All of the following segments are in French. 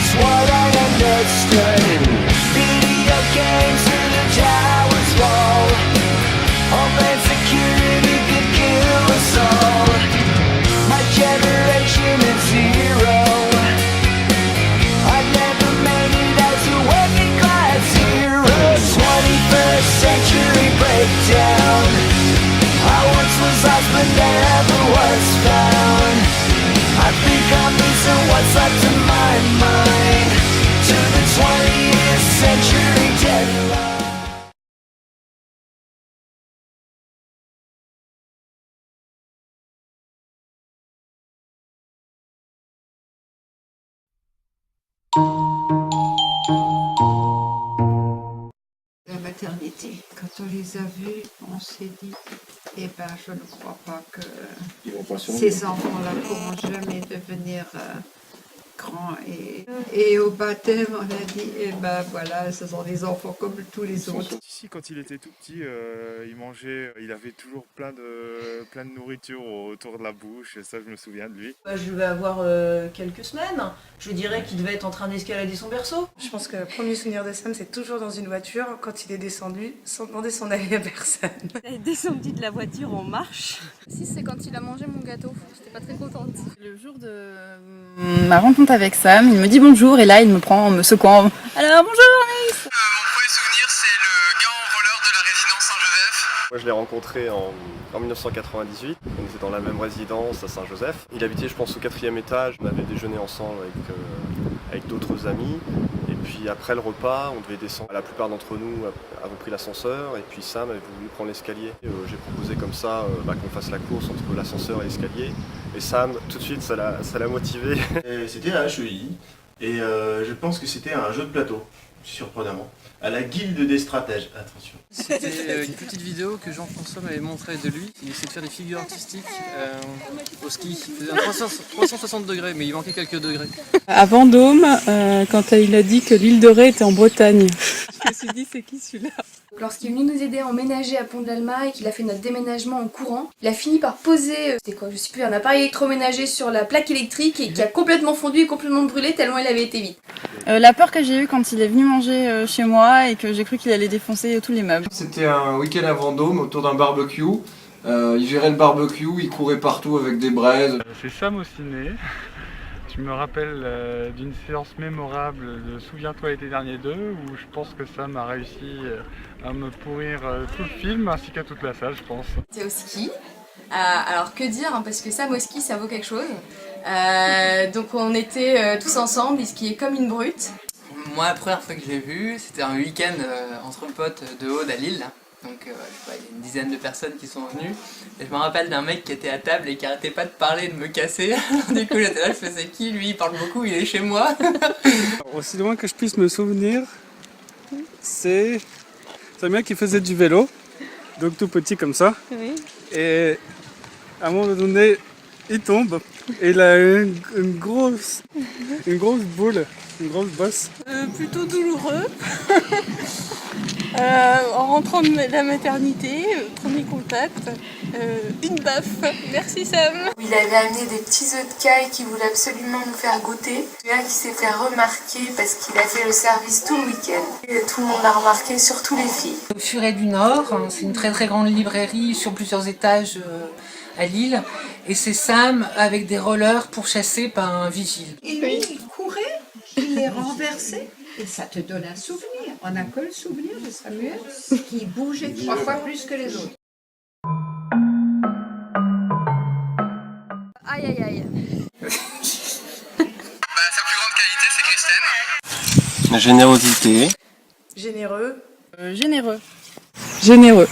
was what I understood. Video games through the towers fall. Homeland security could kill us all. My generation is zero. I never made it as a working class hero. 21st century breakdown. I once was lost but never was found. I think I'm losing what's left of my mind to the 20th century deadline. La maternité, quand on les a vus, on s'est dit, eh ben, je ne crois pas que ces enfants-là pourront jamais devenir grands. Et au baptême, on a dit, eh ben voilà, ce sont des enfants comme tous les autres. Ici, quand il était tout petit, il mangeait, il avait toujours plein de nourriture autour de la bouche, et ça, je me souviens de lui. Je devais avoir quelques semaines. Je dirais qu'il devait être en train d'escalader son berceau. Je pense que le premier souvenir de Sam, c'est toujours dans une voiture, quand il est descendu, sans demander son avis à personne. Elle est descendue de la voiture en marche. Si, c'est quand il a mangé mon gâteau. J'étais pas très contente. Le jour de ma rencontre avec Sam, il me dit bonjour et là il me prend en me secouant. Alors bonjour Anaïs. Mon premier souvenir, c'est le gars en roller de la résidence Saint-Joseph. Moi, je l'ai rencontré en 1998. On était dans la même résidence à Saint-Joseph. Il habitait, je pense, au 4e étage. On avait déjeuné ensemble avec d'autres amis. Et puis après le repas, on devait descendre. La plupart d'entre nous avons pris l'ascenseur et puis Sam avait voulu prendre l'escalier. J'ai proposé comme ça qu'on fasse la course entre l'ascenseur et l'escalier. Et Sam, tout de suite, ça l'a motivé. C'était à HEI et je pense que c'était un jeu de plateau, surprenamment, à la guilde des stratèges. Attention. C'était une petite vidéo que Jean-François m'avait montré de lui. Il essayait de faire des figures artistiques au ski. Il faisait un 360 degrés, mais il manquait quelques degrés. À Vendôme, quand il a dit que l'île de Ré était en Bretagne. Je me suis dit, c'est qui celui-là? Lorsqu'il est venu nous aider à emménager à Pont-de-l'Alma et qu'il a fait notre déménagement en courant, il a fini par poser, c'était quoi, je sais plus, un appareil électroménager sur la plaque électrique et qui a complètement fondu et complètement brûlé tellement il avait été vite. La peur que j'ai eue quand il est venu manger chez moi et que j'ai cru qu'il allait défoncer tous les meubles. C'était un week-end à Vendôme autour d'un barbecue. Il gérait le barbecue, il courait partout avec des braises. C'est Sam au ciné. Je me rappelle d'une séance mémorable de Souviens-toi l'été dernier 2 où je pense que Sam a réussi à me pourrir tout le film ainsi qu'à toute la salle, je pense. C'était au ski. Alors que dire, hein, parce que Sam au ski ça vaut quelque chose. Donc on était tous ensemble, il skiait comme une brute. Moi, la première fois que je l'ai vu, c'était un week-end entre potes de Aude à Lille. Donc, je sais pas, il y a une dizaine de personnes qui sont venues. Et je me rappelle d'un mec qui était à table et qui arrêtait pas de parler, de me casser. Du coup, j'étais là, je faisais qui lui? Il parle beaucoup, il est chez moi. Aussi loin que je puisse me souvenir, c'est un mec qui faisait du vélo, donc tout petit comme ça. Oui. Et à un moment donné, il tombe et il a une grosse boule, une grosse bosse. Plutôt douloureux. En rentrant de la maternité, premier contact, une baffe. Merci Sam. Il avait amené des petits œufs de caille qu'il voulait absolument nous faire goûter. Celui-là qui s'est fait remarquer parce qu'il a fait le service tout le week-end. Et tout le monde l'a remarqué, surtout les filles. Au Furet du Nord, c'est une très très grande librairie sur plusieurs étages à Lille. Et c'est Sam avec des rollers pourchassé par un vigile. Et lui, il courait, il les renversait. Et ça te donne un souvenir. On n'a que le souvenir de Samuel qui bougeait 3 fois plus que les autres. Aïe aïe aïe. Sa plus grande qualité, c'est Christine. La générosité. Généreux. Généreux. Généreux.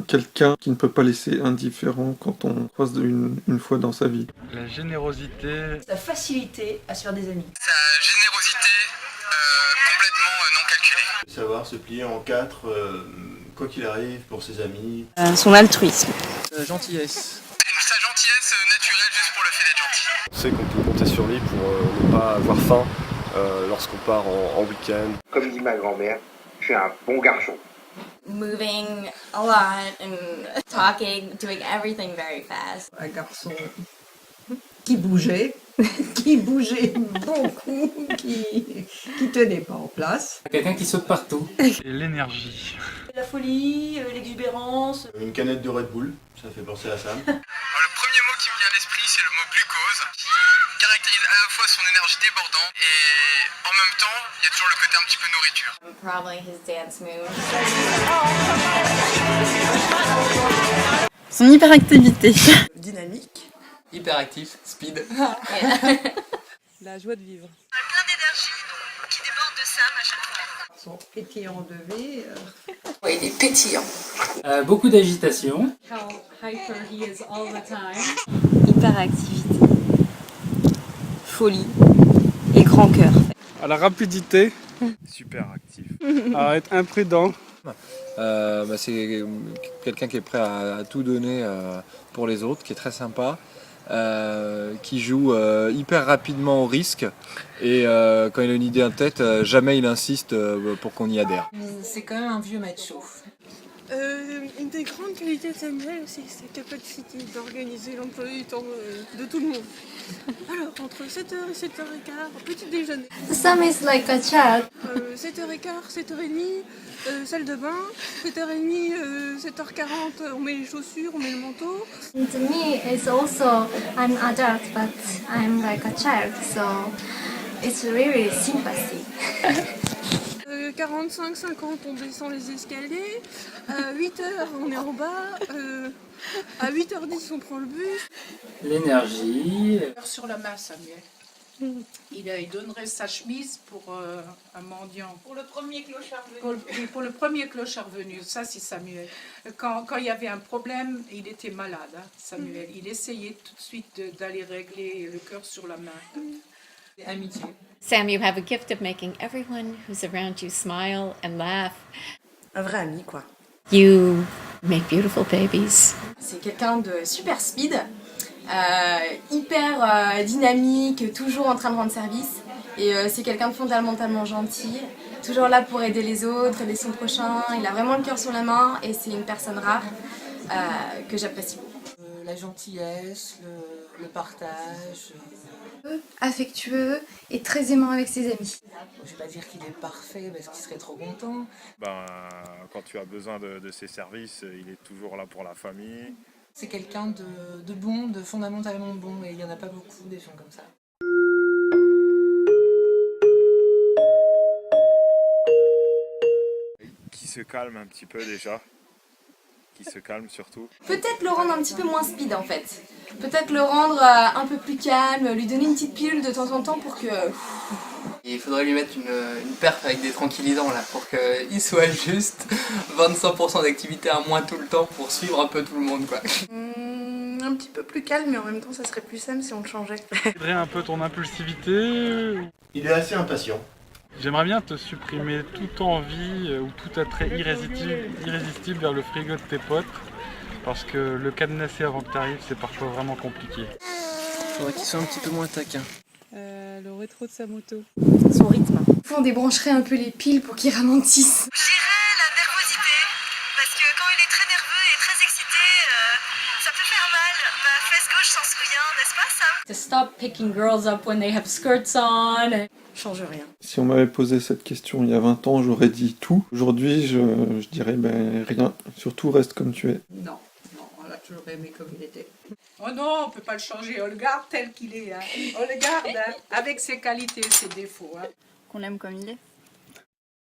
Quelqu'un qui ne peut pas laisser indifférent quand on croise une fois dans sa vie. La générosité, Sa facilité à se faire des amis. Sa générosité complètement non calculée. Savoir se plier en 4, quoi qu'il arrive, pour ses amis. Son altruisme. Gentillesse. Sa gentillesse naturelle juste pour le fait d'être gentil. On sait qu'on peut compter sur lui pour ne pas avoir faim lorsqu'on part en week-end. Comme dit ma grand-mère, je suis un bon garçon. Moving a lot and talking, doing everything very fast. Un garçon qui bougeait, qui bougeait beaucoup, qui tenait pas en place. Quelqu'un qui saute partout. Et l'énergie. La folie, l'exubérance. Une canette de Red Bull, ça fait penser à Sam. Le premier mot qui me vient à l'esprit, c'est le mot glucose. Il caractérise à la fois son énergie débordante et en même temps, il y a toujours le côté un petit peu nourriture. Probably his dance moves. Son hyperactivité. Dynamique. Hyperactif, speed. La joie de vivre. Plein d'énergie qui déborde de Sam à chaque fois. Son pétillant de vie. Ouais, il est pétillant. Beaucoup d'agitation. How hyper he is all the time. Hyperactivité. Folie. Et grand cœur. À la rapidité. Super actif. À être imprudent. C'est quelqu'un qui est prêt à tout donner pour les autres, qui est très sympa, qui joue hyper rapidement au risque et quand il a une idée en tête, jamais il insiste pour qu'on y adhère. C'est quand même un vieux macho. Une des grandes qualités de Samuel, c'est sa capacité d'organiser l'emploi du temps de tout le monde. Alors, entre 7h et 7h15, petit déjeuner. Sam is like a child. 7h15, 7h30, salle de bain. 7h30, 7h40, on met les chaussures, on met le manteau. To me, it's also, I'm adult, but I'm like a child, so it's really sympathy. 45, 50, on descend les escaliers. À 8h, on est en bas. À 8h10, on prend le bus. L'énergie. Sur la main, Samuel. Il donnerait sa chemise pour un mendiant. Pour le premier clochard venu. Pour le premier clochard venu, ça c'est Samuel. Quand il y avait un problème, il était malade, hein, Samuel. Il essayait tout de suite d'aller régler le cœur sur la main. Amitié. Sam, you have a gift of making everyone who's around you smile and laugh. Un vrai ami, quoi. You make beautiful babies. C'est quelqu'un de super speed, hyper dynamique, toujours en train de rendre service. Et c'est quelqu'un de fondamentalement gentil, toujours là pour aider les autres, aider son prochain. Il a vraiment le cœur sur la main et c'est une personne rare que j'apprécie beaucoup. La gentillesse, le partage. Affectueux et très aimant avec ses amis. Je vais pas dire qu'il est parfait parce qu'il serait trop content. Quand tu as besoin de ses services, il est toujours là pour la famille. C'est quelqu'un de bon, de fondamentalement bon, et il n'y en a pas beaucoup des gens comme ça. Qui se calme un petit peu déjà. Qui se calme surtout. Peut-être le rendre un petit peu moins speed en fait. Peut-être le rendre un peu plus calme, lui donner une petite pilule de temps en temps pour que... Il faudrait lui mettre une perf avec des tranquillisants là pour qu'il soit juste 25% d'activité à moins tout le temps pour suivre un peu tout le monde quoi. Un petit peu plus calme, mais en même temps ça serait plus simple si on le changeait. Aiderait un peu ton impulsivité. Il est assez impatient. J'aimerais bien te supprimer toute envie ou tout attrait irrésistible vers le frigo de tes potes, parce que le cadenasser avant que tu arrives, c'est parfois vraiment compliqué. Faudrait qu'il soit un petit peu moins taquin. Le rétro de sa moto. Son rythme. On débrancherait un peu les piles pour qu'il ralentisse. Je dirais la nervosité, parce que quand il est très nerveux et très excité, ça peut faire mal. Ma fesse gauche s'en souvient, n'est-ce pas Sam? To stop picking girls up when they have skirts on. Change rien. Si on m'avait posé cette question il y a 20 ans, j'aurais dit tout. Aujourd'hui, je dirais rien. Surtout reste comme tu es. Non, on l'a toujours aimé comme il était. Oh non, on peut pas le changer, on le garde tel qu'il est. Hein. On le garde hein, avec ses qualités, ses défauts. Hein. Qu'on l'aime comme il est.